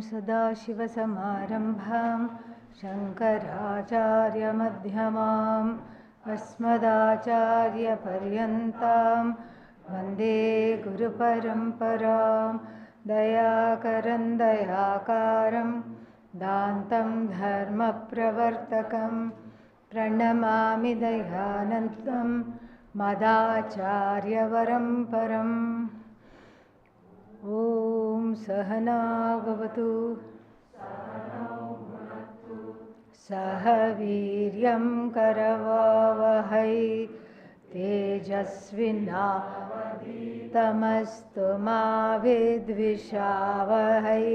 सदाशिवसमारम्भां शङ्कराचार्यमध्यमाम् अस्मदाचार्यपर्यन्तां वन्दे गुरुपरम्परां दयाकरं दयाकारं दान्तं धर्मप्रवर्तकं प्रणमामि दयानन्दं मदाचार्यवरं परम्। ॐ सहना भवतु सह वीर्यं करवावहै तेजस्विनावधीतमस्तु मा विद्विषावहै।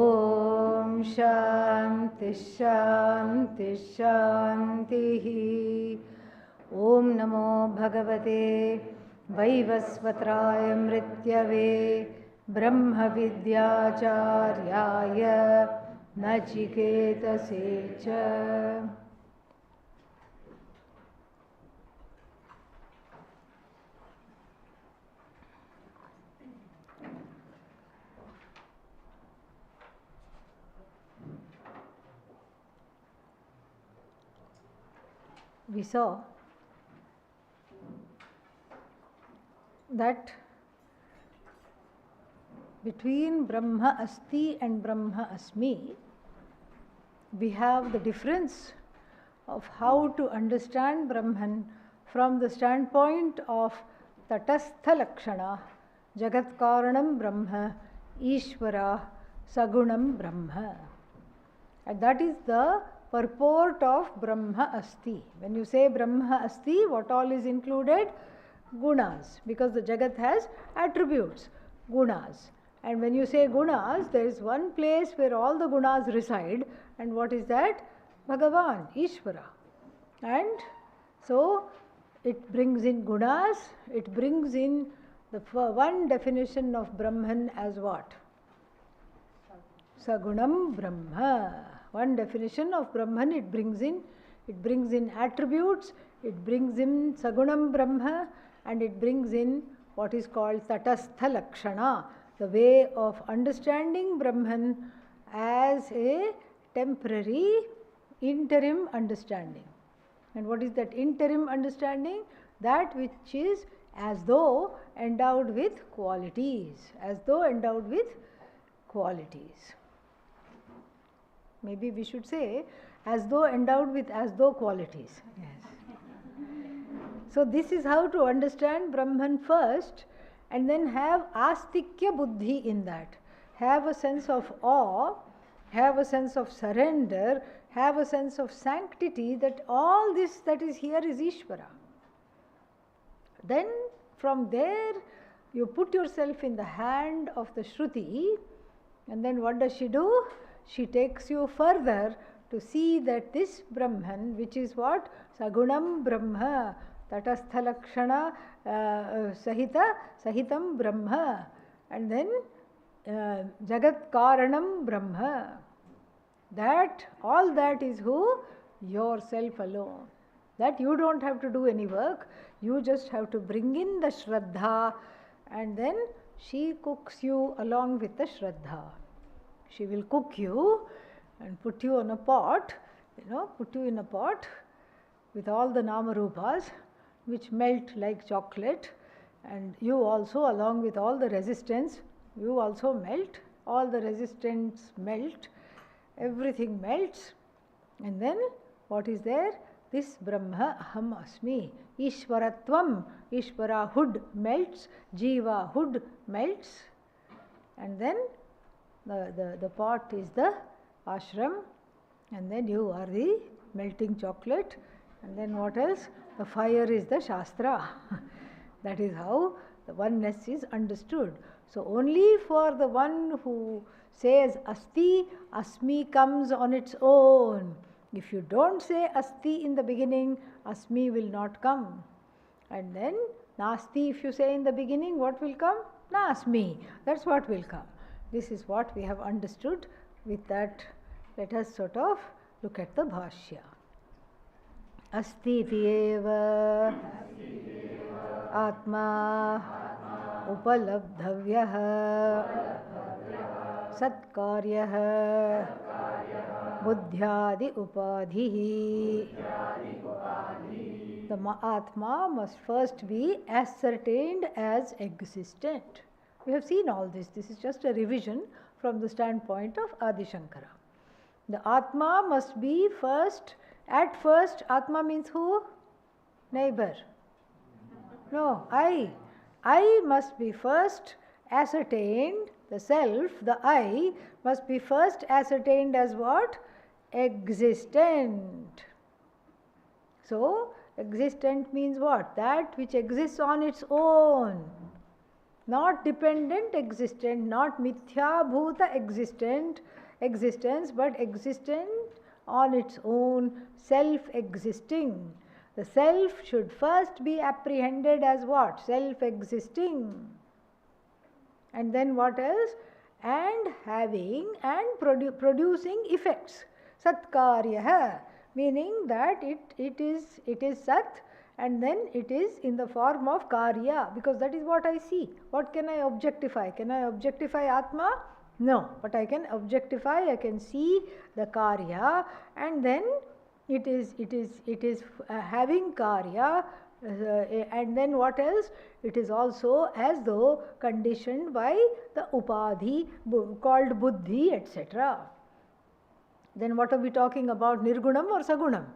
ॐ शान्ति शान्ति शान्तिः। ॐ नमो भगवते वैवस्वत्राय मृत्यवे ब्रह्मविद्याचार्याय नचिकेतसे च। We saw that between Brahma Asti and Brahma Asmi, we have the difference of how to understand Brahman from the standpoint of Tatastha Lakshana, Jagat Karanam Brahma, Ishvara, Sagunam Brahma. And that is the purport of Brahma Asti. When you say Brahma Asti, what all is included? Gunas, because the Jagat has attributes, gunas. And when you say gunas, there is one place where all the gunas reside, and what is that? Bhagavan, Ishvara. And so it brings in gunas, it brings in the one definition of Brahman as what? Sagunam Brahma. One definition of Brahman it brings in attributes, it brings in Sagunam Brahma, and it brings in what is called Tatastha Lakshana, the way of understanding Brahman as a temporary interim understanding. And what is that interim understanding? That which is as though endowed with qualities, as though endowed with qualities. Maybe we should say as though endowed with as though qualities. Yes. So this is how to understand Brahman first, and then have astikya buddhi in that. Have a sense of awe, have a sense of surrender, have a sense of sanctity, that all this that is here is Ishvara. Then from there you put yourself in the hand of the Shruti, and then what does she do? She takes you further to see that this Brahman, which is what? Sagunam Brahma, Tatastha Lakshana Sahitam Brahma, and then Jagat Karanam Brahma. That, all that is who? Yourself alone. That you don't have to do any work, you just have to bring in the Shraddha, and then she cooks you along with the Shraddha. She will cook you and put you on a pot, put you in a pot with all the Namarupas which melt like chocolate, and you also, along with all the resistance, you also melt, all the resistance melt, everything melts, and then what is there? This Brahma Aham Asmi, Ishvaratvam, Ishvarahood melts, Jivahood melts, and then the pot is the ashram, and then you are the melting chocolate, and then what else? The fire is the Shastra. That is how the oneness is understood. So only for the one who says Asti, Asmi comes on its own. If you don't say Asti in the beginning, Asmi will not come. And then Nasti, if you say in the beginning, what will come? Nasmi. That's what will come. This is what we have understood. With that, let us sort of look at the Bhashya. Astiti eva atma upalabdhavyah Satkaryah Buddhyadi Upadhihi. The Atma must first be ascertained as existent. We have seen all this. This is just a revision from the standpoint of Adi Shankara. The Atma must be first, at first, Atma means who? Neighbor. No, I. I must be first ascertained, the self, the I, must be first ascertained as what? Existent. So, existent means what? That which exists on its own. Not dependent existent, not mithya bhuta existence, but existent on its own, self-existing. The self should first be apprehended as what? Self-existing. And then what else? And having and producing effects. Satkaryah, meaning that it is sat, and then it is in the form of karya, because that is what I see. What can I objectify? Can I objectify Atma? No, but I can objectify, I can see the karya, and then it is having karya, and then what else? It is also as though conditioned by the upadhi called buddhi, etc. Then what are we talking about? Nirgunam or sagunam?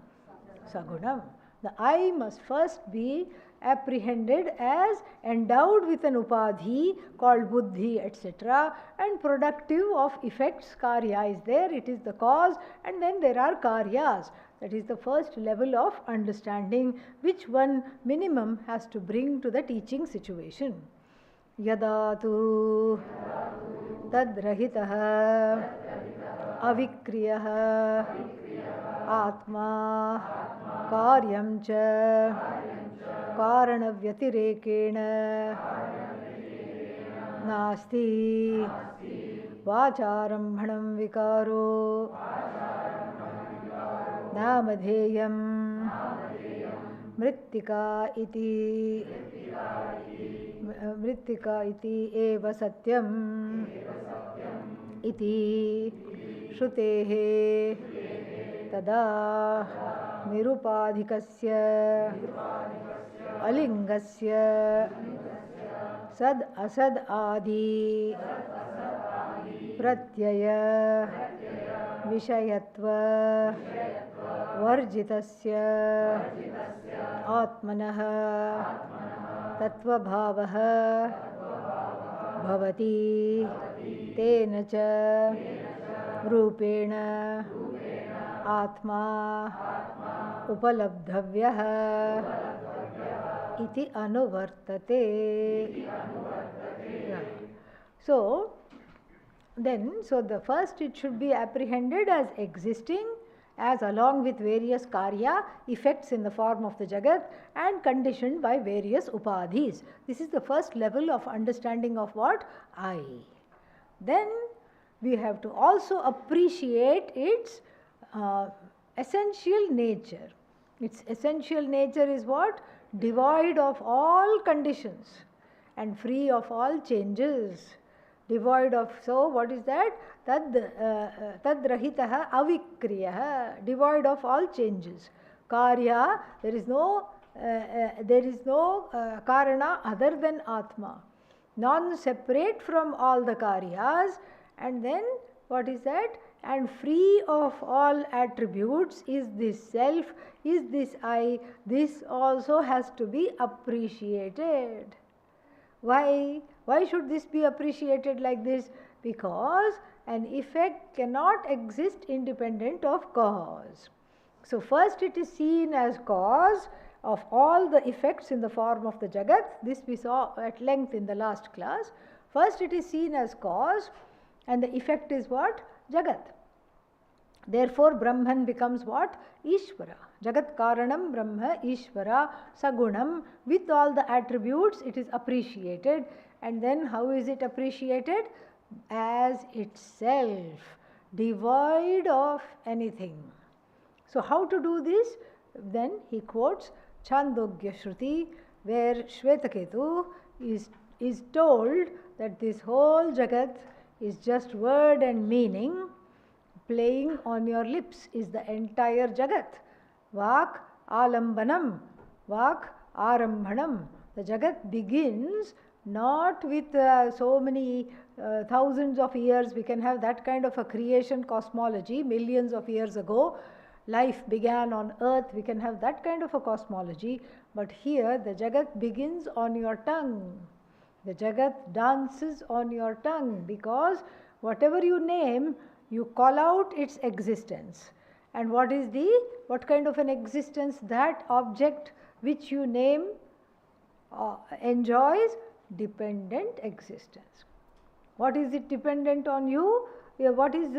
Sagunam. The I must first be apprehended as endowed with an upadhi called buddhi, etc., and productive of effects. Karya is there, it is the cause, and then there are karyas. That is the first level of understanding which one minimum has to bring to the teaching situation. Yada tu tadrahitah avikriyah atma karyam cha karanavyatirекena nasti vacharambhanam vikaro namadheyam mrittika iti eva satyam iti shrutehe tada nirupadhikasya alingasya sad asad adi pratyaya vishayatva varjitasya atmanah tatvabhavah bhavati tena cha rupena atma upalabdhavyah iti anuvartate. Yeah. So the first it should be apprehended as existing, as along with various karya effects in the form of the jagat, and conditioned by various upadhis. This is the first level of understanding of what? I. Then we have to also appreciate its essential nature. Its essential nature is what? Devoid of all conditions and free of all changes. Devoid of, so what is that? Tadrahitah avikriyah, devoid of all changes. Karya, there is no karana other than Atma, non-separate from all the karyas, and then what is that? And free of all attributes is this self, is this I. This also has to be appreciated. Why? Why should this be appreciated like this? Because an effect cannot exist independent of cause. So first it is seen as cause of all the effects in the form of the jagat. This we saw at length in the last class. First it is seen as cause, and the effect is what? Jagat. Therefore Brahman becomes what? Ishvara. Jagat Karanam Brahma Ishvara Sagunam. With all the attributes it is appreciated. And then how is it appreciated? As itself, devoid of anything. So how to do this? Then he quotes Chandogya Shruti, where Shvetaketu is told that this whole Jagat is just word and meaning playing on your lips, is the entire Jagat. Vak alambanam, Vak arambhanam. The Jagat begins not with so many thousands of years. We can have that kind of a creation cosmology. Millions of years ago, life began on earth. We can have that kind of a cosmology. But here, the Jagat begins on your tongue. The Jagat dances on your tongue, because whatever you name, you call out its existence. And what kind of an existence that object which you name enjoys? Dependent existence. What is it dependent on you? What is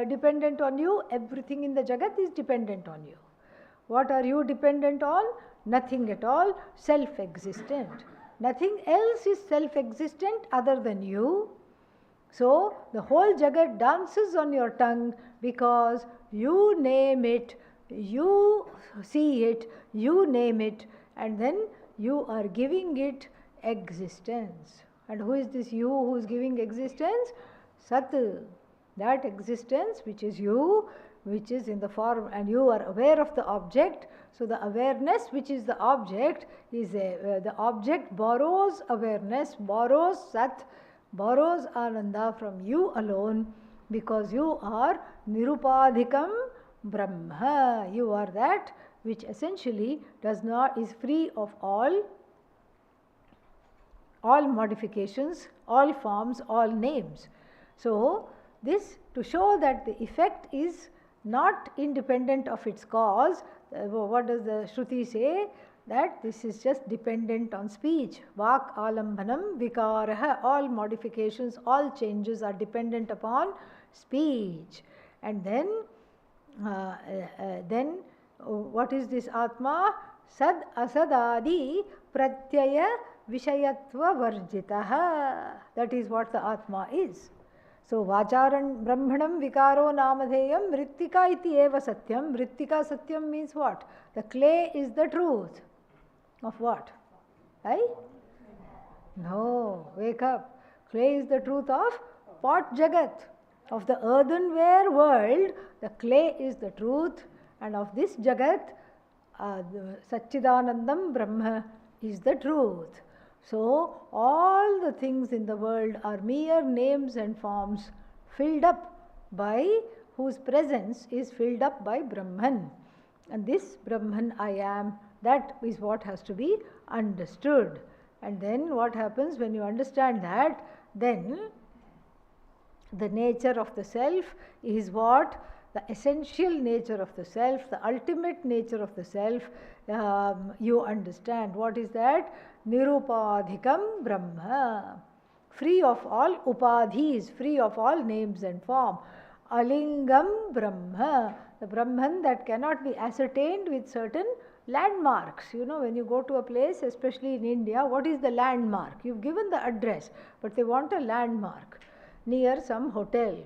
dependent on you? Everything in the Jagat is dependent on you. What are you dependent on? Nothing at all, self-existent. Nothing else is self-existent other than you. So, the whole Jagat dances on your tongue because you name it, you see it, you name it, and then you are giving it existence. And who is this you who is giving existence? Sat. That existence which is you, which is in the form, and you are aware of the object. So the awareness which is the object is the object borrows awareness, borrows Sat, borrows Ananda from you alone, because you are Nirupadhikam Brahma. You are that which essentially is free of all modifications, all forms, all names. So this, to show that the effect is not independent of its cause, what does the Shruti say? That this is just dependent on speech. Vak alambhanam vikaraha. All modifications, all changes are dependent upon speech. And then what is this Atma? Sad asadadi pratyaya vishayatva varjitaha. That is what the Atma is. So, vacharan brahmanam vikaro namadheyam mrittika iti eva satyam. Mrittika satyam means what? The clay is the truth. Of what? Right? No, wake up. Clay is the truth of pot jagat. Of the earthenware world, the clay is the truth, and of this jagat, Satchidanandam Brahma is the truth. So, all the things in the world are mere names and forms filled up by, whose presence is filled up by Brahman. And this Brahman I am, that is what has to be understood. And then what happens when you understand that? Then the nature of the self is what? The essential nature of the self, the ultimate nature of the self, you understand. What is that? Nirupadhikam Brahma. Free of all upadhis, free of all names and form. Alingam Brahma. The Brahman that cannot be ascertained with certain landmarks. You know, when you go to a place, especially in India, what is the landmark? You've given the address, but they want a landmark near some hotel.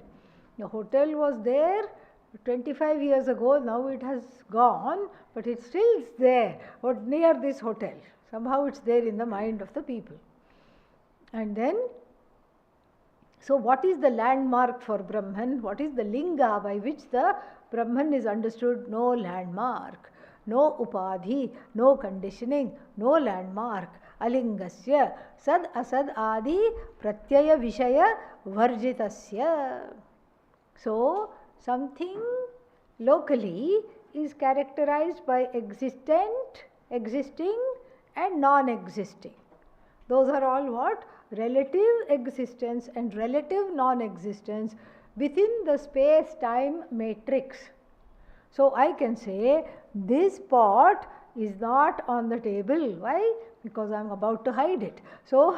The hotel was there 25 years ago, now it has gone, but it's still there, but near this hotel. Somehow it's there in the mind of the people. And then, so what is the landmark for Brahman? What is the linga by which the Brahman is understood? No landmark, no upadhi, no conditioning, no landmark. Alingasya sad asad adi pratyaya vishaya varjitasya. So, something locally is characterized by existent, existing and non-existing. Those are all what? Relative existence and relative non-existence within the space-time matrix. So, I can say this pot is not on the table. Why? Because I am about to hide it. So,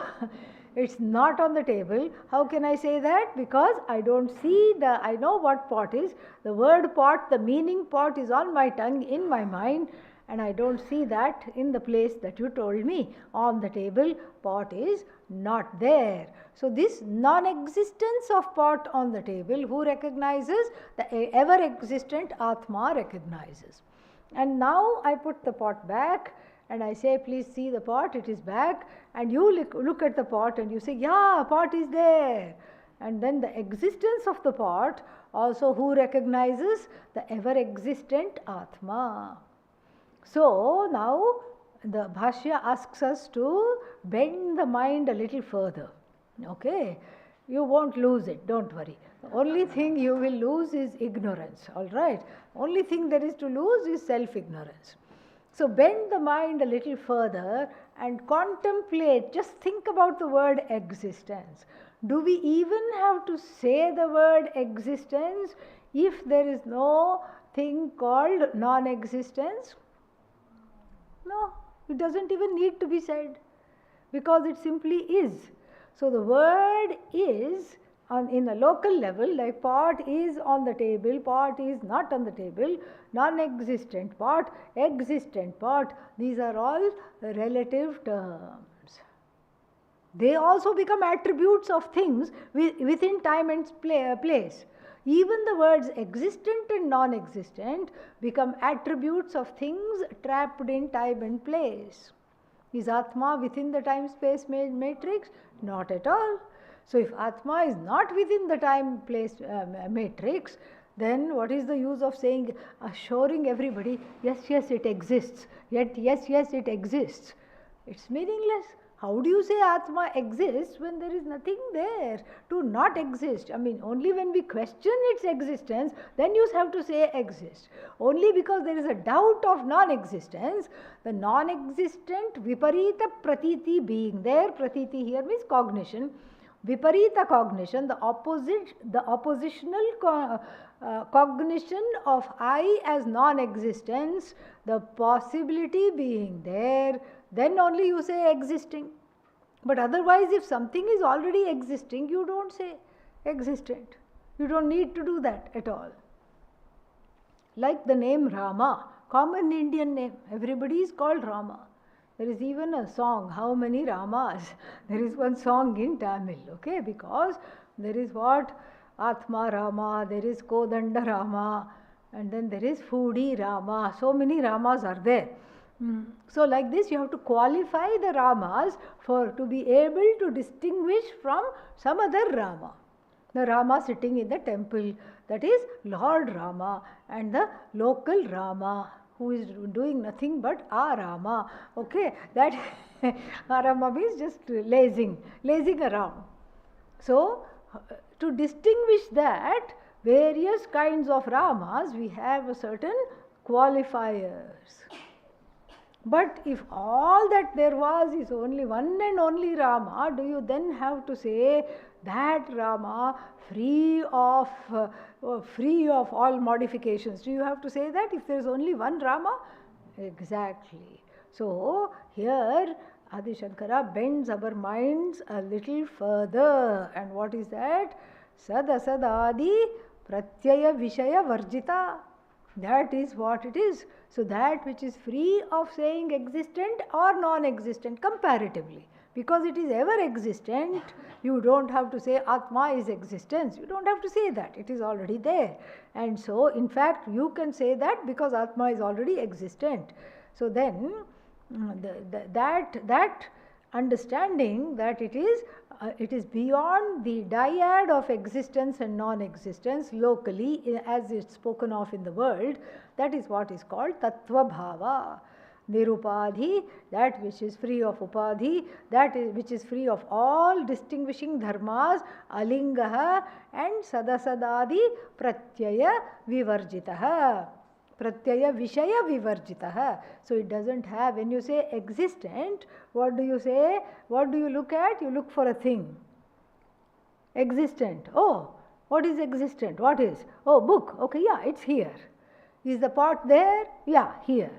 it's not on the table. How can I say that? Because I don't see I know what pot is. The word pot, the meaning pot is on my tongue, in my mind, and I don't see that in the place that you told me. On the table, pot is not there. So, this non-existence of pot on the table, who recognizes? The ever-existent Atma recognizes. And now I put the pot back and I say, please see the pot, it is back, and you look at the pot and you say, yeah, pot is there. And then the existence of the pot, also who recognizes? The ever-existent Atma. So now the Bhashya asks us to bend the mind a little further. Okay, you won't lose it, don't worry. The only thing you will lose is ignorance, all right? Only thing there is to lose is self-ignorance. So bend the mind a little further and contemplate, just think about the word existence. Do we even have to say the word existence if there is no thing called non-existence? No, it doesn't even need to be said, because it simply is. So the word is in a local level, like pot is on the table, pot is not on the table, non-existent pot, existent pot, these are all relative terms. They also become attributes of things within time and place. Even the words existent and non-existent become attributes of things trapped in time and place. Is Atma within the time-space matrix? Not at all. So if Atma is not within the time-place matrix, then what is the use of saying, assuring everybody, yes, yes, it exists, yet yes, yes, it exists? It's meaningless. How do you say Atma exists when there is nothing there to not exist? I mean, only when we question its existence, then you have to say exist. Only because there is a doubt of non-existence, the non-existent viparita pratiti being there, pratiti here means cognition, viparita cognition, the oppositional cognition of I as non-existence, the possibility being there, then only you say existing. But otherwise, if something is already existing, you don't say existent. You don't need to do that at all. Like the name Rama, common Indian name, everybody is called Rama. There is even a song, how many Ramas? There is one song in Tamil, okay, because there is what? Atma Rama, there is Kodanda Rama, and then there is Foodie Rama. So many Ramas are there. So like this, you have to qualify the Ramas to be able to distinguish from some other Rama. The Rama sitting in the temple, that is Lord Rama, and the local Rama who is doing nothing but Rama. Okay, that Rama means just lazing around. So to distinguish that, various kinds of Ramas, we have a certain qualifiers. But if all that there was is only one and only Rama, do you then have to say that Rama free of all modifications? Do you have to say that if there is only one Rama? Exactly. So here Adi Shankara bends our minds a little further. And what is that? Sad asad adi pratyaya vishaya varjita. That is what it is. So that which is free of saying existent or non-existent comparatively. Because it is ever existent, you don't have to say Atma is existence. You don't have to say that. It is already there. And so, in fact, you can say that because Atma is already existent. So then, that understanding that it is beyond the dyad of existence and non-existence locally, as it's spoken of in the world, that is what is called Tattva Bhava. Nirupadhi, that which is free of upadhi, which is free of all distinguishing dharmas, alingaha and sadasadadi pratyaya vivarjitaha. Pratyaya vishaya vivarjitaha. So it doesn't have, when you say existent, what do you say? What do you look at? You look for a thing. Existent. Oh, what is existent? What is? Oh, book. Okay, yeah, it's here. Is the pot there? Yeah, here.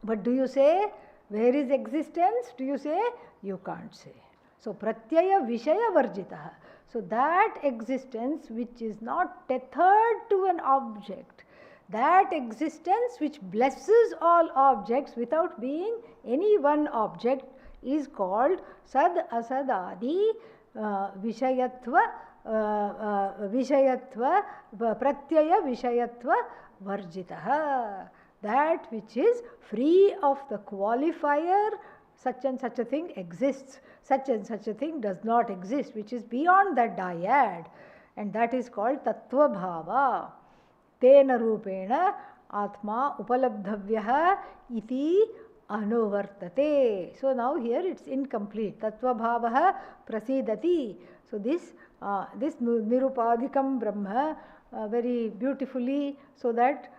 But do you say, where is existence? Do you say? You can't say. So, pratyaya vishaya varjitaha. So, that existence which is not tethered to an object, that existence which blesses all objects without being any one object is called sad asadadi vishayatva pratyaya vishayatva varjitaha. That which is free of the qualifier such and such a thing exists, such and such a thing does not exist, which is beyond that dyad, and that is called tattva bhava. Tena rupena atma upalabdhavyah iti anuvartate. So now here it's incomplete. Tattva bhavah prasidati. So this nirupadhikam brahma very beautifully, so that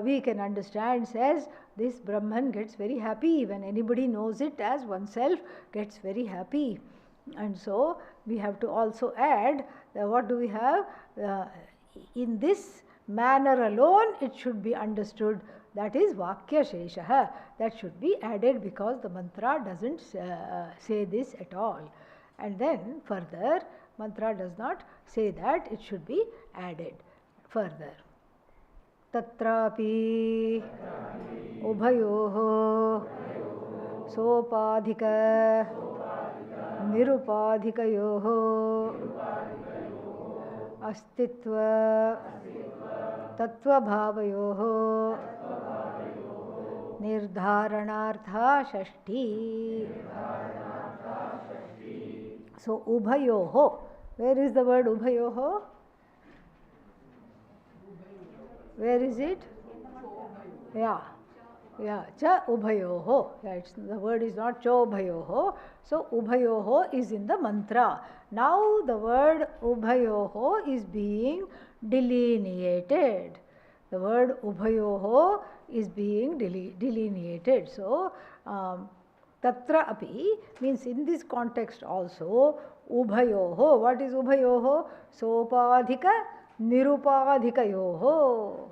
we can understand, says this Brahman gets very happy when anybody knows it as oneself, gets very happy. And so we have to also add, what do we have? In this manner alone it should be understood, that is Vakya Sheshaha. That should be added because the mantra doesn't say this at all. And then further, mantra does not say that, it should be added further. Tatrapi ubhayoho sopadhika nirupadhikayoho astitva tattva bhavayoho nirdharanartha shashti. So ubhayoho, where is the word ubhayoho? Where is it? Yeah, cha ubhayoho. Yeah, the word is not cha ubhayoho. So ubhayoho is in the mantra. Now the word ubhayoho is being delineated. The word ubhayoho is being delineated. So tatra api means in this context also ubhayoho. What is ubhayoho? Sopadhika nirupadhikayoho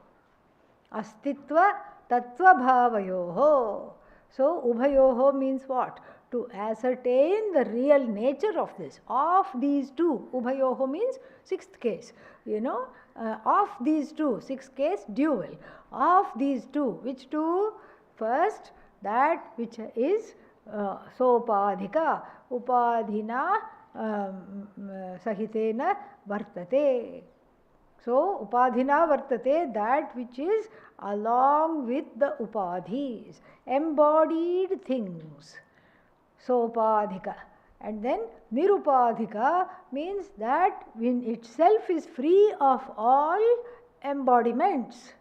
astitva tattva bhavayoho. So ubhayoho means what? To ascertain the real nature of this, of these two. Ubhayoho means sixth case, of these two, sixth case dual, of these two. Which two? First, that which is sopadhika upadhina sahitena vartate. So upadhina vartate, that which is along with the upadhis, embodied things. Sopadhika. And then nirupadhika means that in itself is free of all embodiments,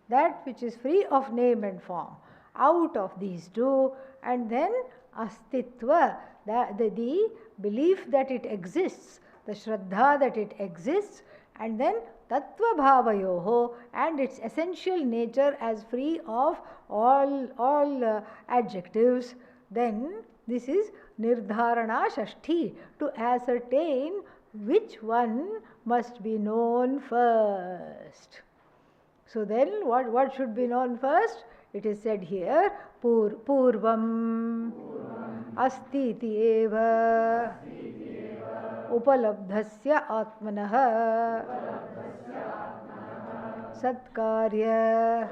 that which is free of name and form. Out of these two, and then astitva, the belief that it exists, the shraddha that it exists, and then tattva bhavayoho, and its essential nature as free of all adjectives. Then this is nirdharana shashti, to ascertain which one must be known first. So then what should be known first? It is said here, purvam asti iti eva upalabdhasya atmanah satkarya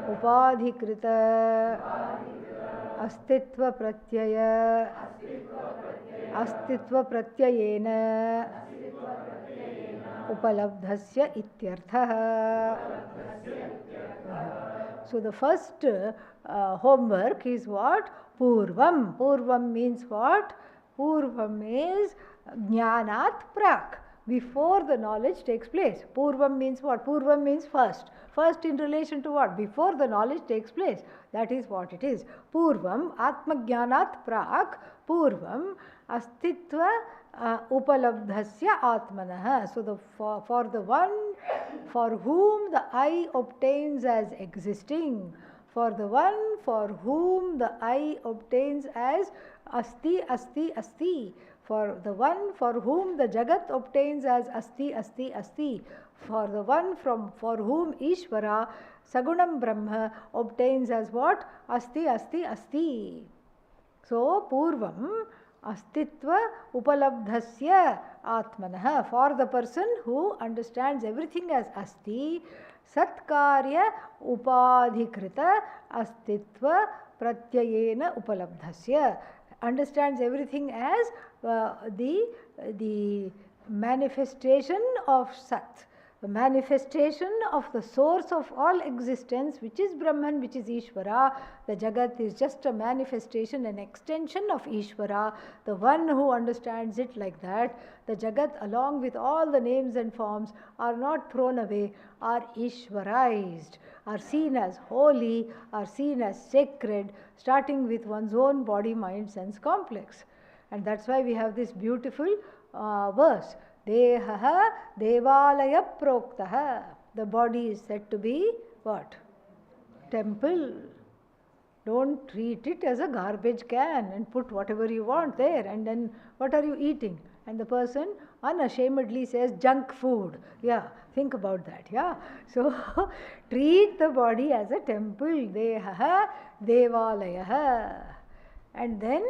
upadhikrita astitva pratyayena upalabdhasya ityarthah. So the first homework is what? Purvam. Purvam means what? Purvam is jnanat prak, before the knowledge takes place. Purvam means what? Purvam means first. First in relation to what? Before the knowledge takes place. That is what it is. Purvam atmajnanat prak, purvam astitva upalabdhasya atmanah. So for the one for whom the I obtains as existing, for the one for whom the I obtains as asti, asti, asti, for the one for whom the jagat obtains as asti, asti, asti, for the one for whom Ishvara, Sagunam Brahma, obtains as what? Asti, asti, asti. So purvam astitva upalabdhasya atmanah, for the person who understands everything as asti, satkarya upadhikrita astitva pratyayena upalabdhasya, understands everything as the manifestation of sat, the manifestation of the source of all existence, which is Brahman, which is Ishvara. The Jagat is just a manifestation, an extension of Ishvara, the one who understands it like that. The Jagat, along with all the names and forms, are not thrown away, are Ishvarized, are seen as holy, are seen as sacred, starting with one's own body, mind, sense complex. And that's why we have this beautiful verse. Dehaha devalaya proktaha. The body is said to be what? Temple. Don't treat it as a garbage can and put whatever you want there, and then what are you eating? And the person unashamedly says junk food. Yeah, think about that. Yeah. So treat the body as a temple. Dehaha devalaya. And then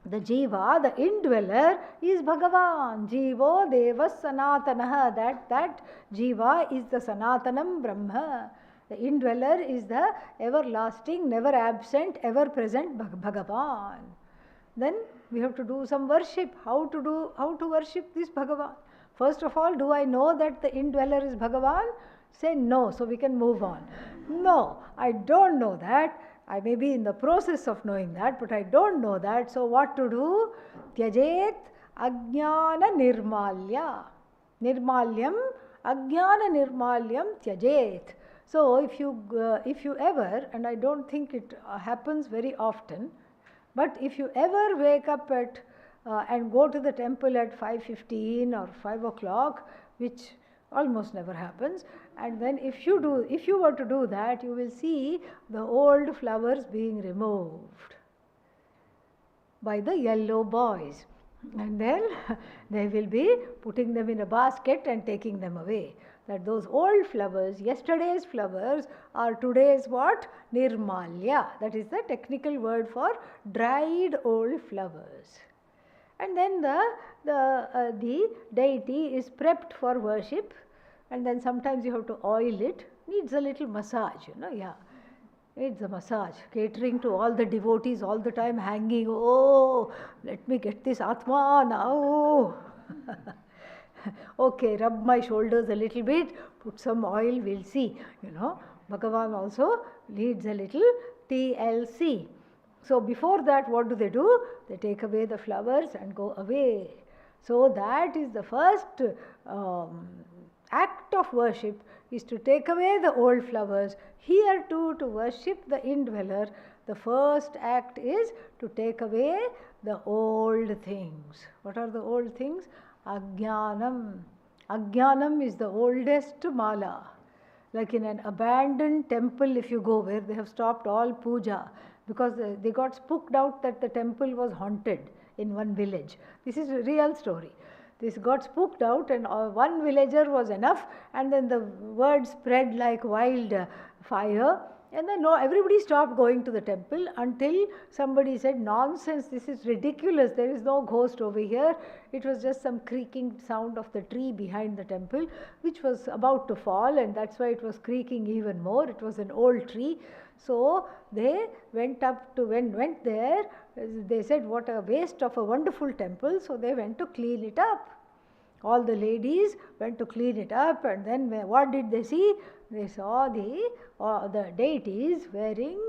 the Jiva, the indweller, is Bhagavan. Jivo Devas Sanatanaha. That Jiva is the Sanatanam Brahma. The indweller is the everlasting, never absent, ever present Bhagavan. Then we have to do some worship. How to worship this Bhagavan? First of all, do I know that the indweller is Bhagavan? Say no, so we can move on. No, I don't know that. I may be in the process of knowing that, but I don't know that. So what to do? Tyajet ajnana nirmalya. Nirmalyam, ajnana nirmalyam tyajet. So if you ever, and I don't think it happens very often, but if you ever wake up at and go to the temple at 5:15 or 5 o'clock, which almost never happens, and then if you were to do that, you will see the old flowers being removed by the yellow boys, and then they will be putting them in a basket and taking them away. That those old flowers, yesterday's flowers, are today's what? Nirmalya. That is the technical word for dried old flowers. And then the deity is prepped for worship, and then sometimes you have to oil it. Needs a little massage, yeah. Needs a massage. Catering to all the devotees all the time, hanging, oh, let me get this Atma now. Okay, rub my shoulders a little bit, put some oil, we'll see. Bhagavan also needs a little TLC. So before that, what do? They take away the flowers and go away. So that is the first act of worship, is to take away the old flowers. Here too, to worship the indweller, the first act is to take away the old things. What are the old things? Ajnanam. Ajnanam is the oldest mala. Like in an abandoned temple, if you go where they have stopped all puja, because they got spooked out that the temple was haunted in one village. This is a real story. This got spooked out, and one villager was enough, and then the word spread like wild fire, and then everybody stopped going to the temple until somebody said, nonsense, this is ridiculous, there is no ghost over here. It was just some creaking sound of the tree behind the temple, which was about to fall, and that's why it was creaking even more. It was an old tree. So they went there, they said, what a waste of a wonderful temple, so they went to clean it up. All the ladies went to clean it up, and then what did they see? They saw the deities wearing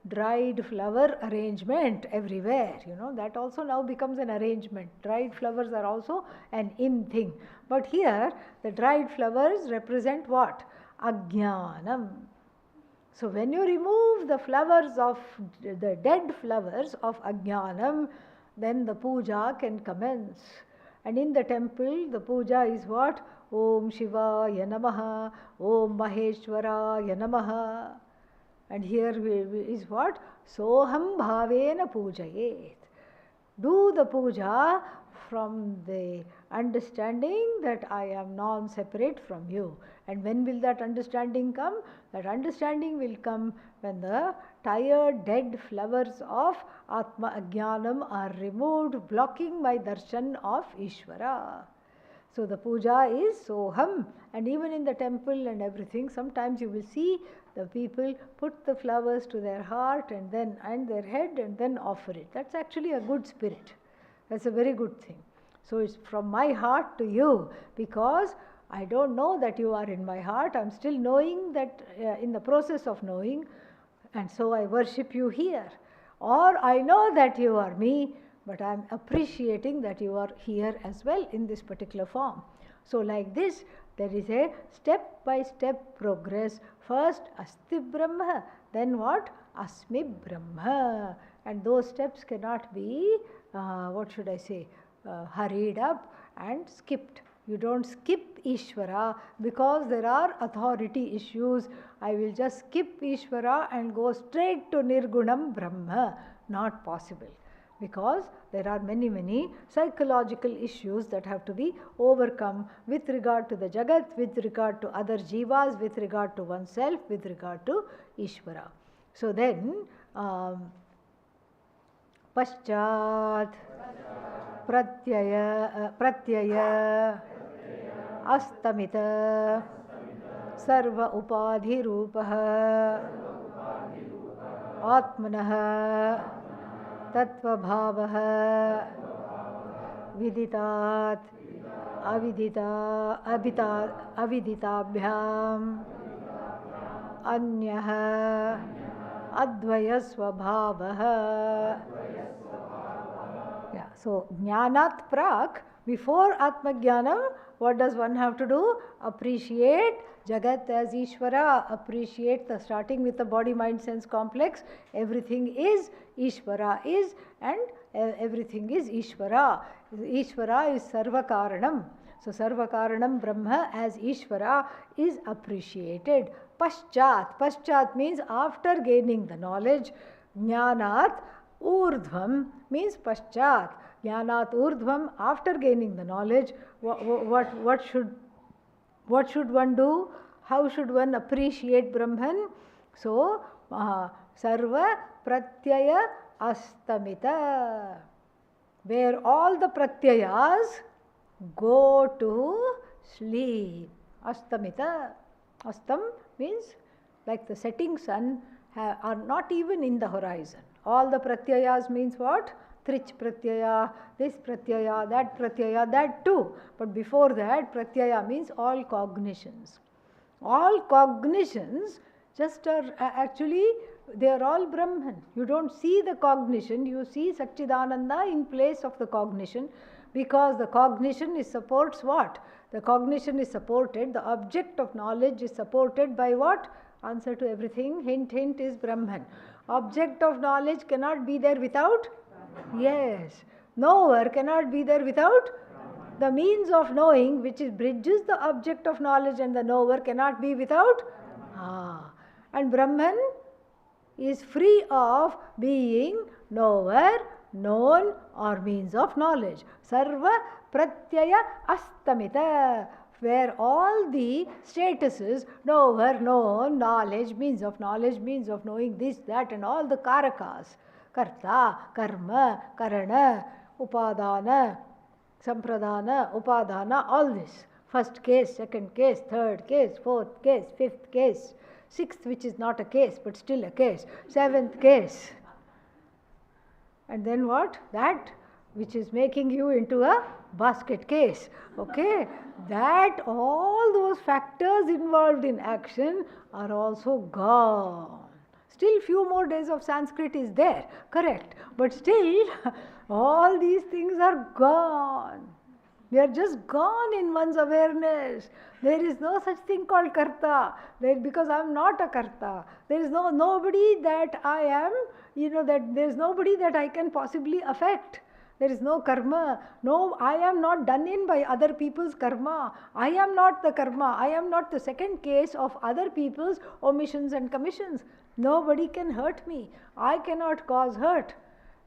dried flower arrangement everywhere. That also now becomes an arrangement. Dried flowers are also an in thing. But here, the dried flowers represent what? Ajnanam. So when you remove the flowers of the dead flowers of Ajnanam, then the puja can commence. And in the temple, the puja is what? Om Shivaya Namaha, Om Maheshwaraya Namaha. And here is what? Soham Bhavena Pujayet. Do the puja from the understanding that I am non-separate from you. And when will that understanding come? That understanding will come when the tired, dead flowers of Atma Ajnanam are removed, blocking my darshan of Ishvara. So the puja is Soham, and even in the temple and everything, sometimes you will see the people put the flowers to their heart and their head and then offer it. That's actually a good spirit. That's a very good thing. So it's from my heart to you, because I don't know that you are in my heart. I'm still knowing that, in the process of knowing, and so I worship you here. Or I know that you are me, but I'm appreciating that you are here as well in this particular form. So like this, there is a step-by-step progress. First, Asti Brahma, then what? Asmi Brahma. And those steps cannot be, hurried up and skipped. You don't skip Ishvara because there are authority issues. I will just skip Ishvara and go straight to Nirgunam Brahma. Not possible. Because there are many psychological issues that have to be overcome with regard to the Jagat, with regard to other jivas, with regard to oneself, with regard to Ishvara. So then, Paschat Pratyaya Astamita Sarva Upadhi Rupaha Atmanaha Tattva Bhavaha Viditat Aviditabhyam Anyaha Advaya Swabhavaha. Yeah, so Jnanat Prak, before Atmajnanam, what does one have to do? Appreciate Jagat as Ishvara, appreciate the starting with the body, mind, sense complex. Everything is Ishvara is, and everything is Ishvara. Ishvara is Sarvakaranam. So Sarvakaranam Brahma as Ishvara is appreciated. Paschat means after gaining the knowledge. Jnanat Urdhvam means Paschat. Jnanat Urdhvam, after gaining the knowledge, what should one do? How should one appreciate Brahman? So, Sarva Pratyaya Astamita, where all the Pratyayas go to sleep. Astamita. Astam means like the setting sun are not even in the horizon. All the Pratyayas means what? Trich Pratyaya, this Pratyaya, that too. But before that, Pratyaya means all cognitions. All cognitions just are actually, they are all Brahman. You don't see the cognition, you see Satchidananda in place of the cognition, because the cognition supports what? The cognition is supported, the object of knowledge is supported by what? Answer to everything, hint, is Brahman. Object of knowledge cannot be there without? Yes. Knower cannot be there without? The means of knowing, which bridges the object of knowledge and the knower, cannot be without? And Brahman is free of being knower, known, or means of knowledge. Sarva Pratyaya Astamita, where all the statuses, knower, known, knowledge, means of knowing, this, that, and all the karakas, karta, karma, karana, upadana, sampradana, upadana, all this. First case, second case, third case, fourth case, fifth case, sixth, which is not a case but still a case, seventh case. And then what? That which is making you into a basket case. Okay? That all those factors involved in action are also gone. Still few more days of Sanskrit is there, correct. But still, all these things are gone. They are just gone in one's awareness. There is no such thing called karta, because I am not a karta. There is nobody that I am, that there is nobody that I can possibly affect. There is no karma. No, I am not done in by other people's karma. I am not the karma. I am not the second case of other people's omissions and commissions. Nobody can hurt me. I cannot cause hurt.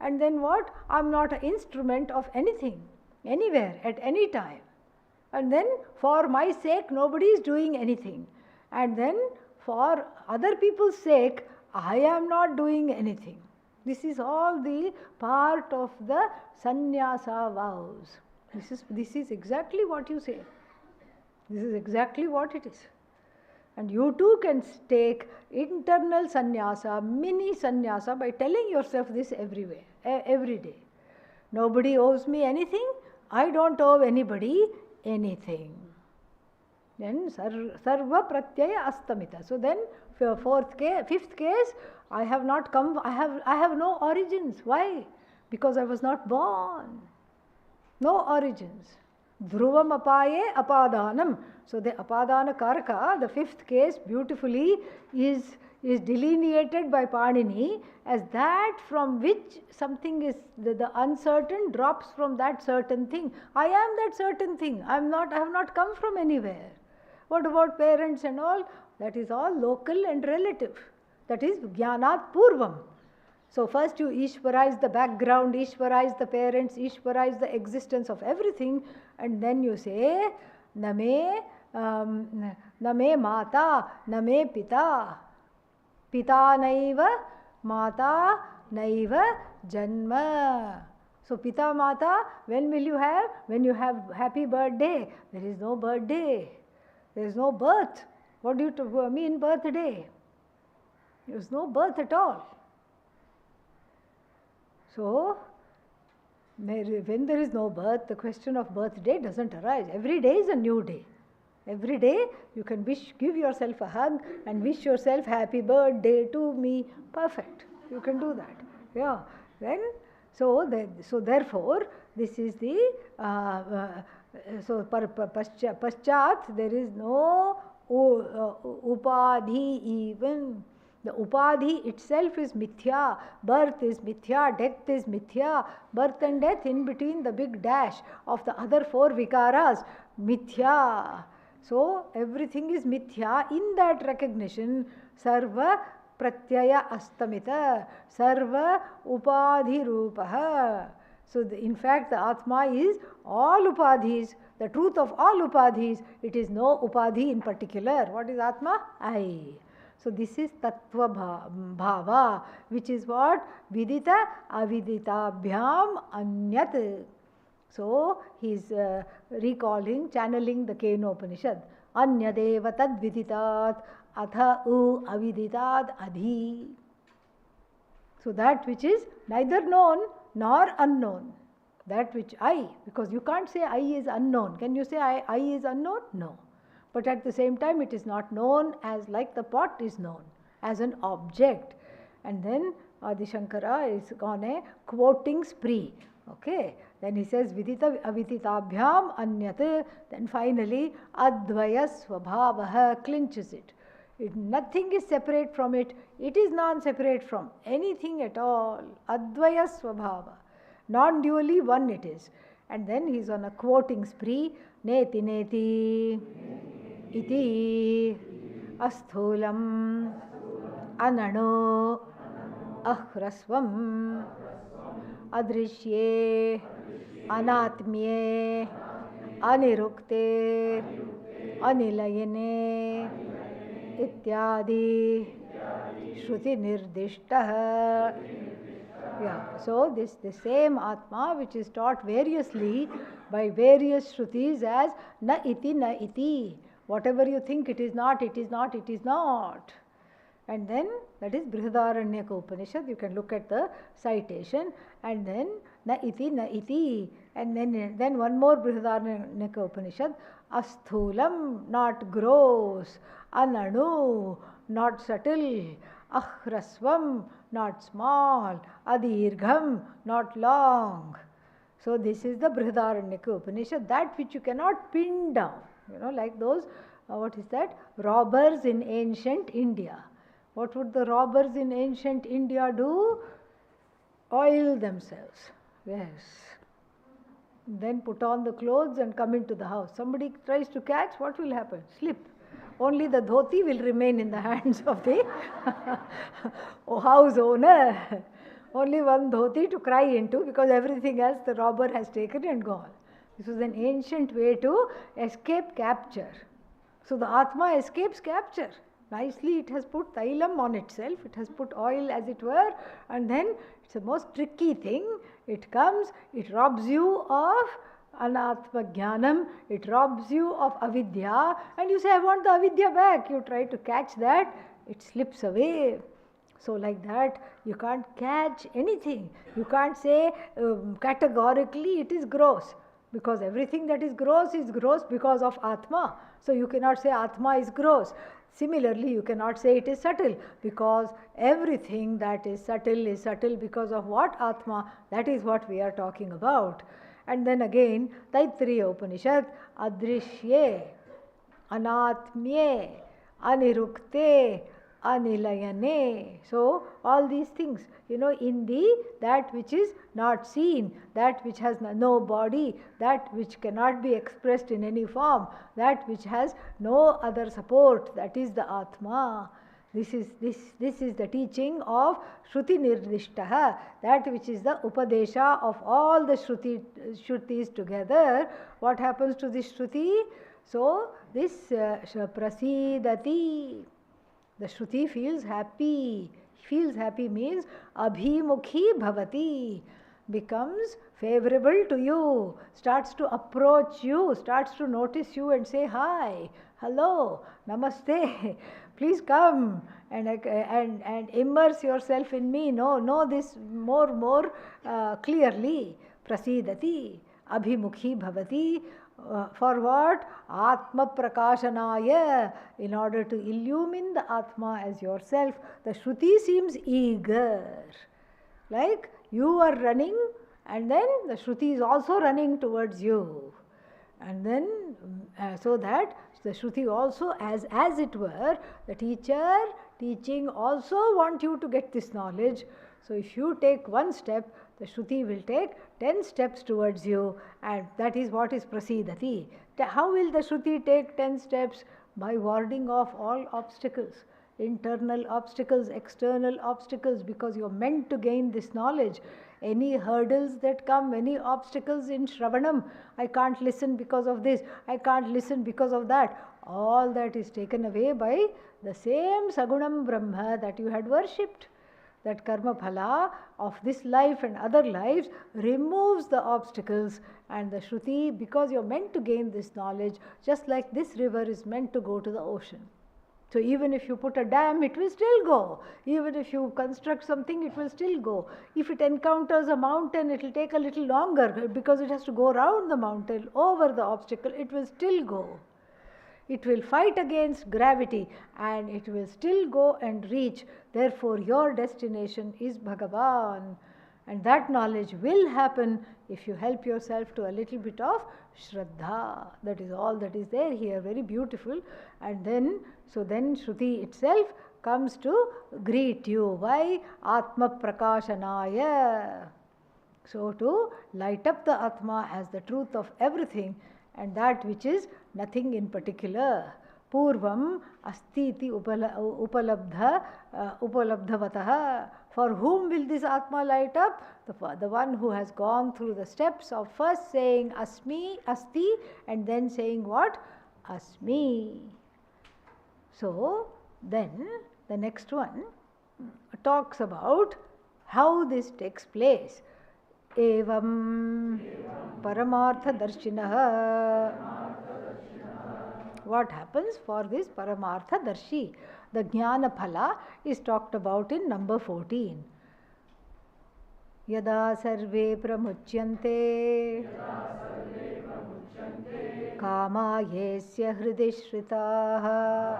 And then what? I am not an instrument of anything, anywhere, at any time. And then for my sake, nobody is doing anything. And then for other people's sake, I am not doing anything. This is all the part of the sannyasa vows. This is exactly what you say. This is exactly what it is. And you too can take internal sannyasa, mini sannyasa, by telling yourself this every day. Nobody owes me anything. I don't owe anybody anything. Then sarva pratyaya astamita. So then fifth case, I have not come, I have no origins. Why? Because I was not born. No origins. Dhruvam apaye apadanam. So the apadana karaka, the fifth case, beautifully is delineated by Panini as that from which something is, the uncertain drops from that certain thing. I am that certain thing. I have not come from anywhere. What about parents and all? That is all local and relative. That is Jnanat Purvam. So first you Ishvarize the background, Ishvarize the parents, Ishvarize the existence of everything, and then you say, Name Mata, Name Pita. Pita naiva, Mata naiva, Janma. So Pita Mata, when will you have? When you have happy birthday. There is no birthday. There is no birth. What do you mean birthday? There is no birth at all. So, when there is no birth, the question of birthday doesn't arise. Every day is a new day. Every day you can give yourself a hug and wish yourself happy birthday to me. Perfect. You can do that. Yeah. Then, so therefore, this is the paschat, there is no upadhi even. The upadhi itself is mithya, birth is mithya, death is mithya, birth and death in between the big dash of the other four vikaras, mithya. So everything is mithya. In that recognition, sarva pratyaya astamita, sarva upadhi rupaha. So in fact the Atma is all upadhis, the truth of all upadhis. It is no upadhi in particular. What is Atma? I. So this is Tattva Bhava, which is what? Vidita aviditabhyam anyat. So he is recalling, channeling the Kathopanishad. Anyadeva tad viditat atha u aviditat adhi. So that which is neither known nor unknown. That which I, because you can't say I is unknown. Can you say I is unknown? No. But at the same time it is not known as like the pot is known, as an object. And then Adi Shankara is on a quoting spree. Okay. Then he says Vidita aviditabhyam anyat. Then finally Advaya Swabhavaha clinches it. Nothing is separate from it. It is non-separate from anything at all. Advaya Swabhava. Non-dually one it is. And then he is on a quoting spree. Neti neti iti asthulam anano ahrasvam adrishye anatmye anirukte anilayane ityadi shruti nirdishtah. Yeah. So the same Atma which is taught variously by various Shrutis as na iti na iti. Whatever you think it is not, it is not, it is not. And then that is Brihadaranyaka Upanishad. You can look at the citation. And then na iti. And then one more Brihadaranyaka Upanishad. Asthulam, not gross. Ananu, not subtle. Ahrasvam, not small. Adirgham, not long. So this is the Brihadaranyaka Upanishad, that which you cannot pin down. You know, like those, what is that? Robbers in ancient India. What would the robbers in ancient India do? Oil themselves. Yes. Then put on the clothes and come into the house. Somebody tries to catch, what will happen? Slip. Only the dhoti will remain in the hands of the house owner. Only one dhoti to cry into, because everything else the robber has taken and gone. This was an ancient way to escape capture. So the Atma escapes capture. Nicely it has put tailam on itself, it has put oil as it were, and then it's the most tricky thing. It comes, it robs you of anatma jnanam, it robs you of avidya, and you say, I want the avidya back. You try to catch that, it slips away. So like that, you can't catch anything. You can't say categorically it is gross. Because everything that is gross because of Atma. So you cannot say Atma is gross. Similarly, you cannot say it is subtle, because everything that is subtle because of what? Atma. That is what we are talking about. And then again, Taittiriya Upanishad, Adrishye, Anatmye, Anirukte, Anilayane. So all these things, in that which is not seen, that which has no body, that which cannot be expressed in any form, that which has no other support, that is the Atma. This is the teaching of Shruti Nirdishtaha, that which is the Upadesha of all the Shrutis together. What happens to this Shruti? So this Prasidati, the Shruti feels happy. Feels happy means Abhimukhi Bhavati, becomes favorable to you, starts to approach you, starts to notice you and say hi, hello, namaste, please come and immerse yourself in me. Know this more clearly. Prasidati, Abhimukhi Bhavati. For what? Atma Prakashanaya, in order to illumine the Atma as yourself. The Shruti seems eager, like you are running and then the Shruti is also running towards you. And then so that the Shruti also, as it were, the teacher teaching also want you to get this knowledge. So if you take one step, the Shruti will take 10 steps towards you, and that is what is Prasidati. How will the Shruti take 10 steps? By warding off all obstacles, internal obstacles, external obstacles, because you are meant to gain this knowledge. Any hurdles that come, any obstacles in Shravanam, I can't listen because of this, I can't listen because of that, all that is taken away by the same Sagunam Brahma that you had worshipped. That karma phala of this life and other lives removes the obstacles, and the Shruti, because you're meant to gain this knowledge, just like this river is meant to go to the ocean. So even if you put a dam, it will still go. Even if you construct something, it will still go. If it encounters a mountain, it will take a little longer because it has to go around the mountain, over the obstacle, it will still go. It will fight against gravity and it will still go and reach. Therefore, your destination is Bhagavan. And that knowledge will happen if you help yourself to a little bit of Shraddha. That is all that is there here. Very beautiful. And then Shruti itself comes to greet you. Why? Atma Prakashanaya. So to light up the Atma as the truth of everything, and that which is nothing in particular. Purvam astiti upalabdhavataha. For whom will this Atma light up? The one who has gone through the steps of first saying Asmi, Asti, and then saying what? Asmi. So then the next one talks about how this takes place. Evam Paramartha Darshinaha. What happens for this Paramartha Darshi? The Jnana Phala is talked about in number 14. Yada sarve pramuchyante kama yesya hridi shritaha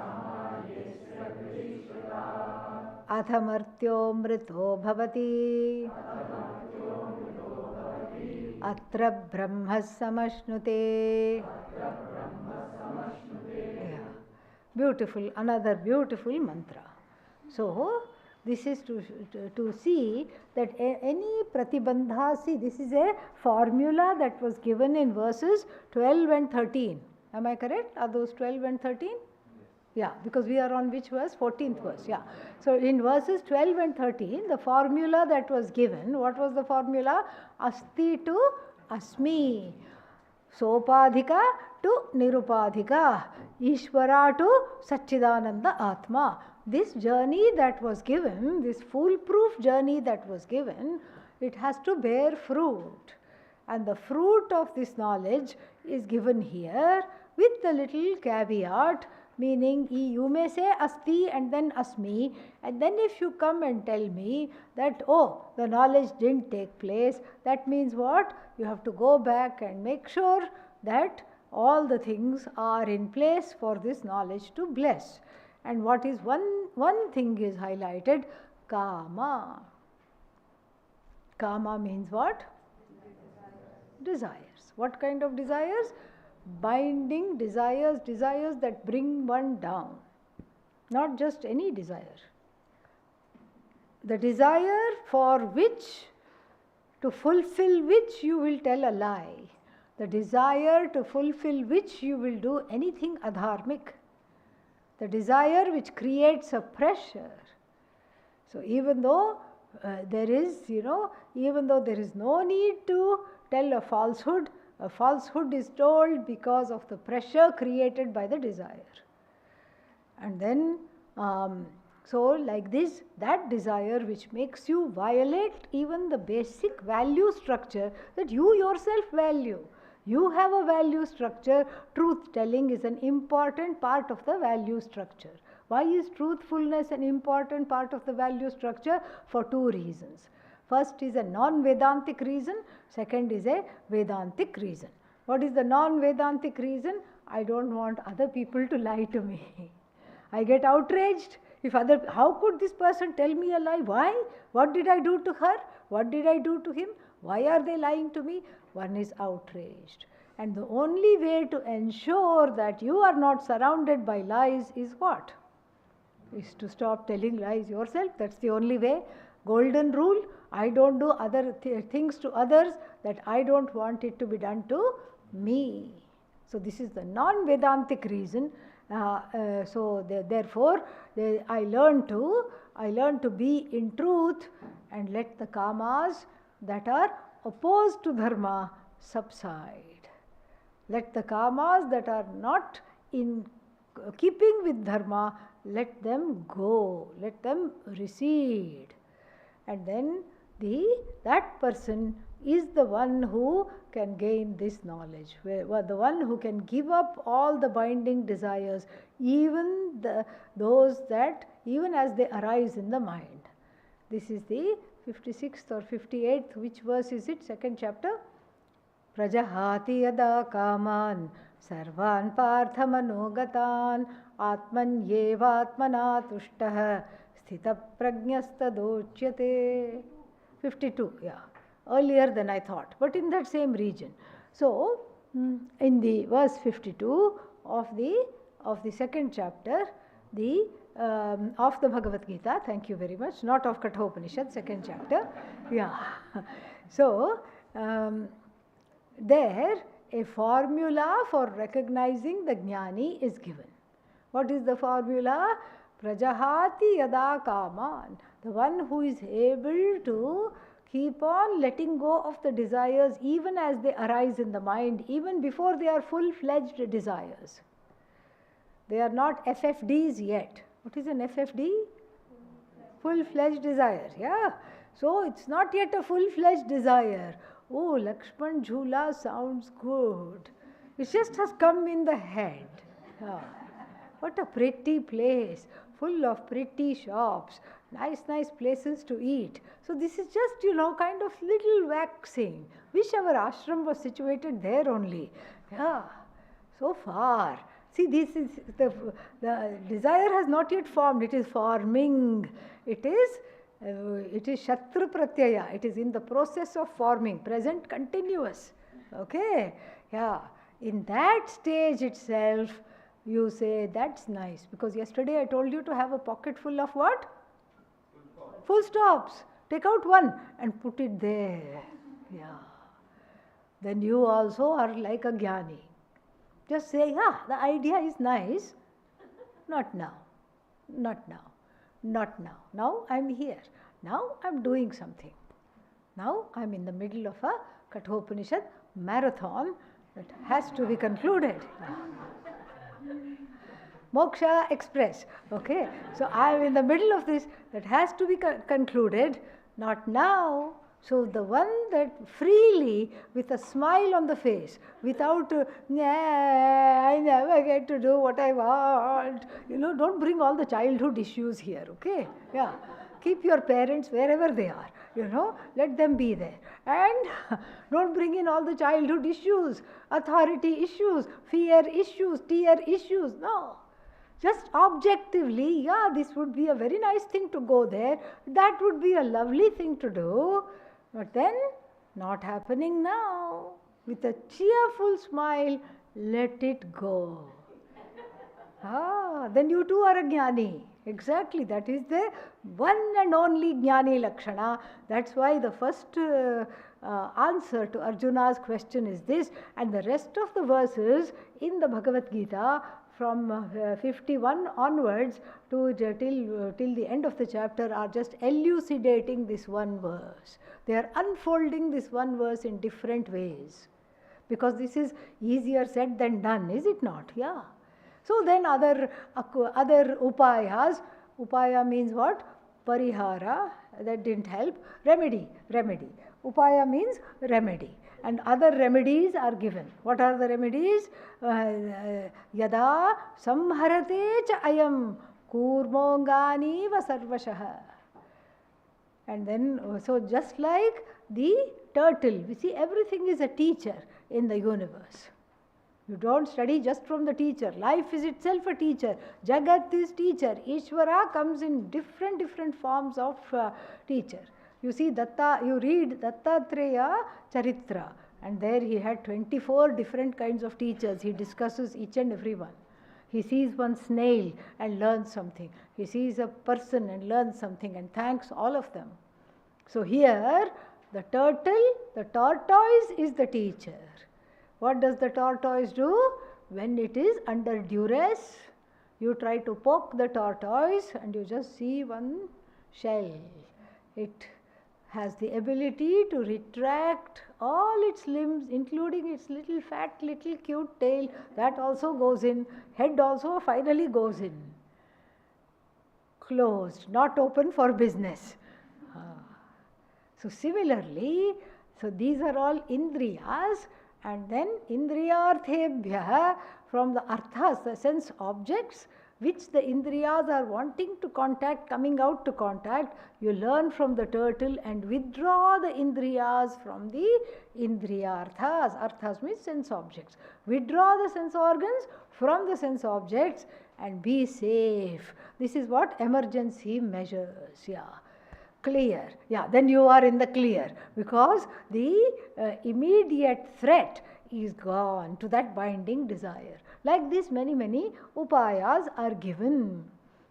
athamartyo mrito bhavati atra brahma samashnute. Beautiful, another beautiful mantra. So this is to see that any pratibandha, see, this is a formula that was given in verses 12 and 13. Am I correct? Are those 12 and 13? Yeah, because we are on which verse? 14th verse, yeah. So in verses 12 and 13, the formula that was given, what was the formula? Asti to Asmi. Sopadhika to Nirupadhika. Ishvara to Satchidananda Atma. This journey that was given, this foolproof journey that was given, it has to bear fruit. And the fruit of this knowledge is given here with the little caveat meaning you may say asti and then asmi, and then if you come and tell me that, oh, the knowledge didn't take place, that means what? You have to go back and make sure that all the things are in place for this knowledge to bless. And what is one thing is highlighted? Kama. Kama means what? Desires. What kind of desires? Binding desires, desires that bring one down. Not just any desire. The desire for which, to fulfill which you will tell a lie. The desire to fulfill which you will do anything adharmic. The desire which creates a pressure. So even though there is no need to tell a falsehood is told because of the pressure created by the desire. And then, so like this, that desire which makes you violate even the basic value structure that you yourself value. You have a value structure. Truth telling is an important part of the value structure. Why is truthfulness an important part of the value structure? For two reasons. First is a non-Vedantic reason. Second is a Vedantic reason. What is the non-Vedantic reason? I don't want other people to lie to me. I get outraged. How could this person tell me a lie? Why? What did I do to her? What did I do to him? Why are they lying to me? One is outraged. And the only way to ensure that you are not surrounded by lies is what? Is to stop telling lies yourself. That's the only way. Golden rule, I don't do other things to others that I don't want it to be done to me. So this is the non-Vedantic reason. Therefore, I learn to be in truth and let the kamas that are opposed to dharma subside. Let the kamas that are not in keeping with dharma, let them go, let them recede. And then that person is the one who can gain this knowledge, the one who can give up all the binding desires, even as they arise in the mind. This is the 56th or 58th, which verse is it? Second chapter. Prajahati yada kaman sarvan partha manogatan atmanyevatmana tushtah sthita prajnastadochyate. 52, yeah. Earlier than I thought, but in that same region. So, in the verse 52 of the second chapter, of the Bhagavad Gita, thank you very much, not of Kathopanishad, second chapter, yeah. So, there a formula for recognizing the jnani is given. What is the formula? Prajahati yada kaman, the one who is able to keep on letting go of the desires even as they arise in the mind, even before they are full-fledged desires. They are not FFDs yet. What is an FFD? Full-fledged desire, yeah. So it's not yet a full-fledged desire. Oh, Lakshman Jhula sounds good. It just has come in the head. Yeah. What a pretty place, full of pretty shops, nice places to eat. So this is just, kind of little waxing. Wish our ashram was situated there only. Yeah, so far. See, this is the desire has not yet formed. It is forming. It is Shatru Pratyaya. It is in the process of forming, present continuous. Okay? Yeah. In that stage itself, you say, that's nice. Because yesterday I told you to have a pocket full of what? Full stops. Take out one and put it there. Yeah. Then you also are like a jnani. Just say, the idea is nice. Not now. Not now. Not now. Now I'm here. Now I'm doing something. Now I'm in the middle of a Kathopanishad marathon that has to be concluded. Moksha Express. Okay. So I'm in the middle of this that has to be concluded. Not now. So the one that freely, with a smile on the face, without, I never get to do what I want. Don't bring all the childhood issues here, okay? Yeah. Keep your parents wherever they are, let them be there. And don't bring in all the childhood issues, authority issues, fear issues, tear issues. No. Just objectively, yeah, this would be a very nice thing to go there. That would be a lovely thing to do. But then, not happening now. With a cheerful smile, let it go. Then you too are a jnani. Exactly, that is the one and only jnani lakshana. That's why the first answer to Arjuna's question is this, and the rest of the verses in the Bhagavad Gita from 51 onwards till the end of the chapter are just elucidating this one verse. They are unfolding this one verse in different ways. Because this is easier said than done, is it not? Yeah. So then other upayas, upaya means what? Parihara, that didn't help. Remedy. Upaya means remedy. And other remedies are given. What are the remedies? Yada samharate cha ayam kurmongani va sarvashaha. And then, so just like the turtle, we see everything is a teacher in the universe. You don't study just from the teacher. Life is itself a teacher. Jagat is teacher. Ishvara comes in different forms of teacher. You see you read Dattatreya Charitra, and there he had 24 different kinds of teachers. He discusses each and every one. He sees one snail and learns something. He sees a person and learns something and thanks all of them. So here, the tortoise is the teacher. What does the tortoise do? When it is under duress, you try to poke the tortoise and you just see one shell. It has the ability to retract all its limbs, including its little fat, little cute tail. That also goes in. Head also finally goes in. Closed, not open for business. So similarly, these are all indriyas. And then indriyarthebhyah, from the arthas, the sense objects, which the indriyas are wanting to contact, coming out to contact, you learn from the turtle and withdraw the indriyas from the indriyarthas. Arthas means sense objects. Withdraw the sense organs from the sense objects and be safe. This is what emergency measures. Yeah. Clear. Yeah, then you are in the clear, because the immediate threat is gone to that binding desire. Like this, many upayas are given.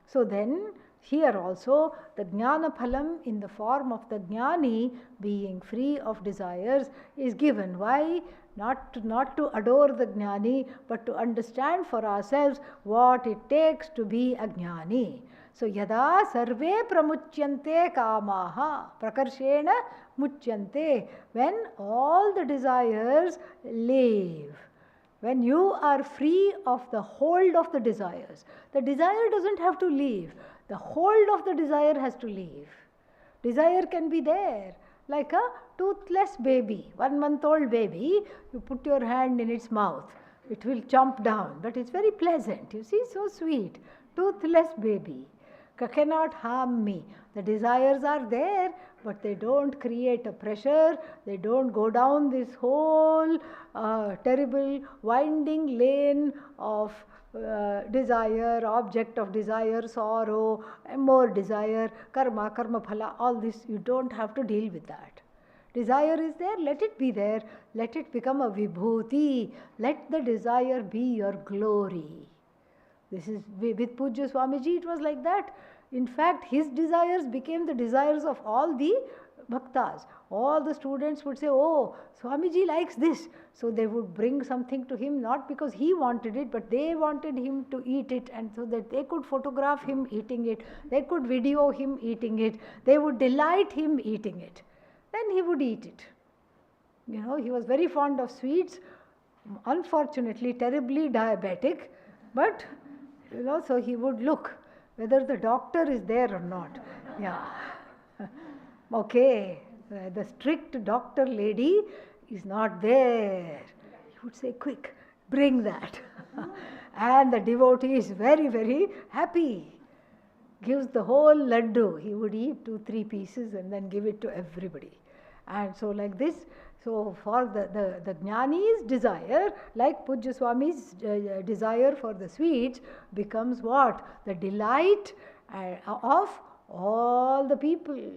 So then, here also, the jnana phalam in the form of the jnani being free of desires is given. Why? Not to adore the jnani, but to understand for ourselves what it takes to be a jnani. So, yada sarve pramuchyante kamaha, prakarshena muchyante, when all the desires leave, when you are free of the hold of the desires. The desire doesn't have to leave, the hold of the desire has to leave. Desire can be there, like a toothless baby, 1 month-old baby, you put your hand in its mouth, it will chomp down, but it's very pleasant, you see, so sweet. Toothless baby cannot harm me. The desires are there, but they don't create a pressure, they don't go down this whole terrible winding lane of desire, object of desire, sorrow, more desire, karma phala, all this, you don't have to deal with that. Desire is there, let it be there, let it become a vibhuti, let the desire be your glory. This is with Pujya Swamiji, it was like that. In fact, his desires became the desires of all the bhaktas. All the students would say, oh, Swamiji likes this. So they would bring something to him, not because he wanted it, but they wanted him to eat it, and so that they could photograph him eating it, they could video him eating it, they would delight him eating it. Then he would eat it. You know, he was very fond of sweets, unfortunately terribly diabetic, but you know, so he would look whether the doctor is there or not. Yeah. Okay. the strict doctor lady is not there. He would say, quick, bring that. And the devotee is very, very happy. Gives the whole laddu. He would eat 2-3 pieces and then give it to everybody. And so like this, so for the Jnani's desire, like Pujya Swami's desire for the sweets, becomes what? The delight of all the people.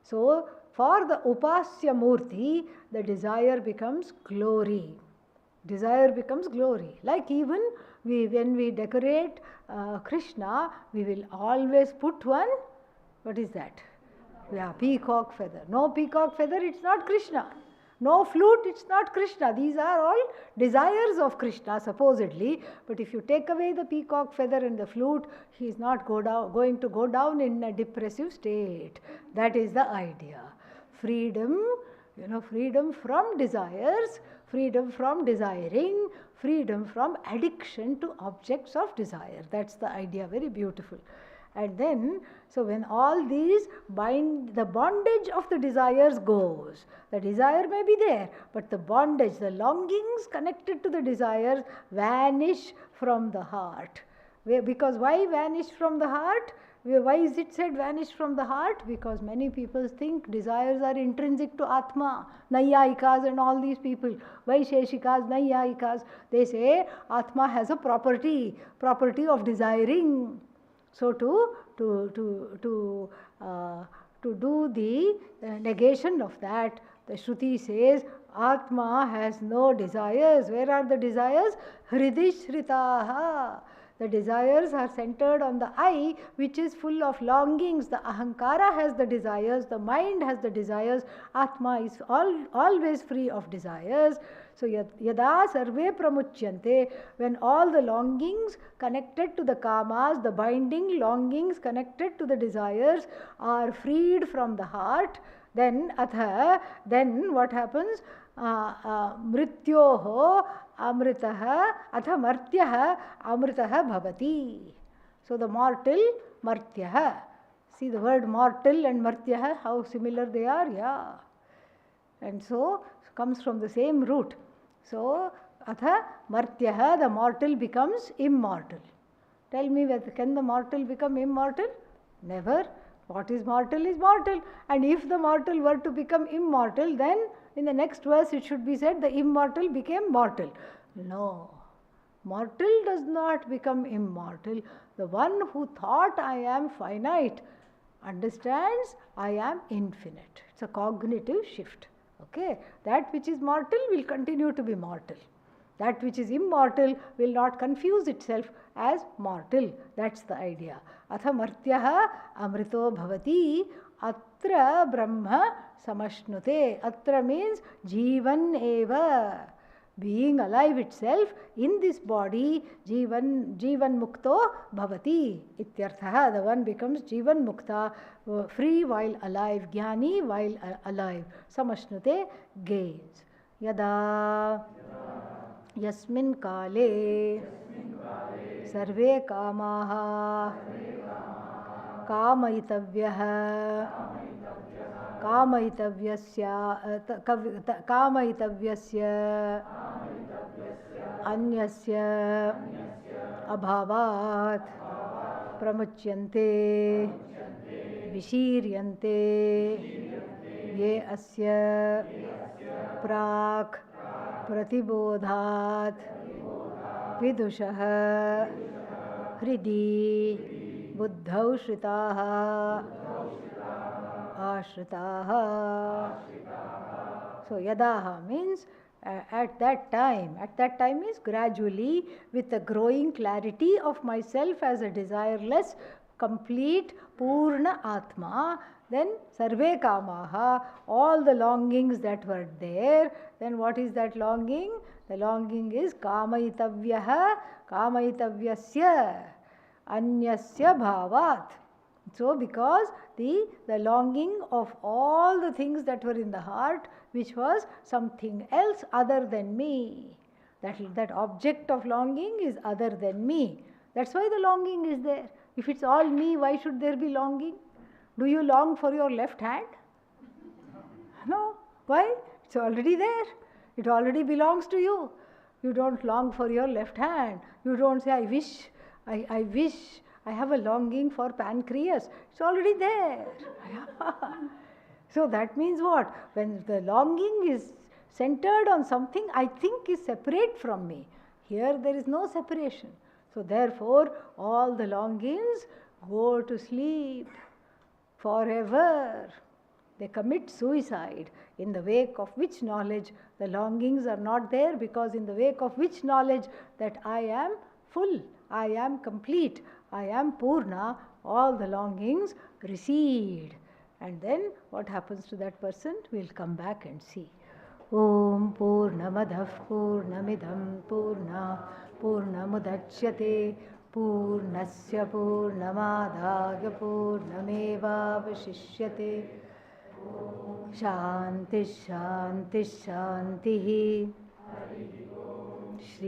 So for the Upasya Murti, the desire becomes glory. Desire becomes glory. Like even when we decorate Krishna, we will always put one, what is that? Yeah, peacock feather. No peacock feather, it's not Krishna. No flute, it's not Krishna. These are all desires of Krishna, supposedly. But if you take away the peacock feather and the flute, he is not going to go down in a depressive state. That is the idea. Freedom, freedom from desires, freedom from desiring, freedom from addiction to objects of desire. That's the idea, very beautiful. And then, so when all these the bondage of the desires goes, the desire may be there, but the bondage, the longings connected to the desires vanish from the heart. Because why vanish from the heart? Why is it said vanish from the heart? Because many people think desires are intrinsic to Atma. Naiyayikas and all these people, Vaisheshikas, Naiyayikas, they say Atma has a property of desiring. So to do the negation of that, the Shruti says Atma has no desires. Where are the desires? Hridishritaha. The desires are centered on the I, which is full of longings. The Ahankara has the desires, the mind has the desires. Atma is always free of desires. So, yada sarve pramuchyante, when all the longings connected to the kamas, the binding longings connected to the desires are freed from the heart, then what happens? Mrityoho amritaha atha martyaha amritaha bhavati. So the mortal, martyaha. See the word mortal and martyaha, how similar they are? Yeah. And so comes from the same root. So atha martyaha, the mortal becomes immortal. Tell me, can the mortal become immortal? Never. What is mortal is mortal. And if the mortal were to become immortal, then in the next verse it should be said the immortal became mortal. No. Mortal does not become immortal. The one who thought I am finite understands I am infinite. It's a cognitive shift. Okay. That which is mortal will continue to be mortal. That which is immortal will not confuse itself as mortal. That's the idea. Atha martyaha amrito bhavati atra brahma samashnute. Atra means jivan eva. Being alive itself in this body, jivan mukto bhavati. Ityarthaha, the one becomes jivan mukta, free while alive, jnani while alive. Samashnute, gains. Yada yasmin kale sarve kamaha kamayitavyah kamayitavyasya anyasya abhavat pramuchyante vishiryante ye asya prak pratibodhat vidushah hridi buddhau shritaha ashritaha. So yadaha means at that time means gradually, with the growing clarity of myself as a desireless, complete, purna atma, then sarve kamaha, all the longings that were there, then what is that longing? The longing is kamayitavyah kamayitavyasya anyasya bhavat. So because the longing of all the things that were in the heart, which was something else other than me, that object of longing is other than me. That's why the longing is there. If it's all me, why should there be longing? Do you long for your left hand? Why? It's already there. It already belongs to you. You don't long for your left hand. You don't say, I wish, I have a longing for pancreas. It's already there. So that means what? When the longing is centered on something I think is separate from me, here there is no separation. So therefore, all the longings go to sleep forever. They commit suicide, in the wake of which knowledge the longings are not there, because in the wake of which knowledge that I am full, I am complete, I am Purna, all the longings recede. And then what happens to that person? We'll come back and see. Om Purnamadah Purnamidam Purna Purnamudachyate Purnasya Purnamadaya Purnamevavashishyate. Shanti Shanti Shanti. Shri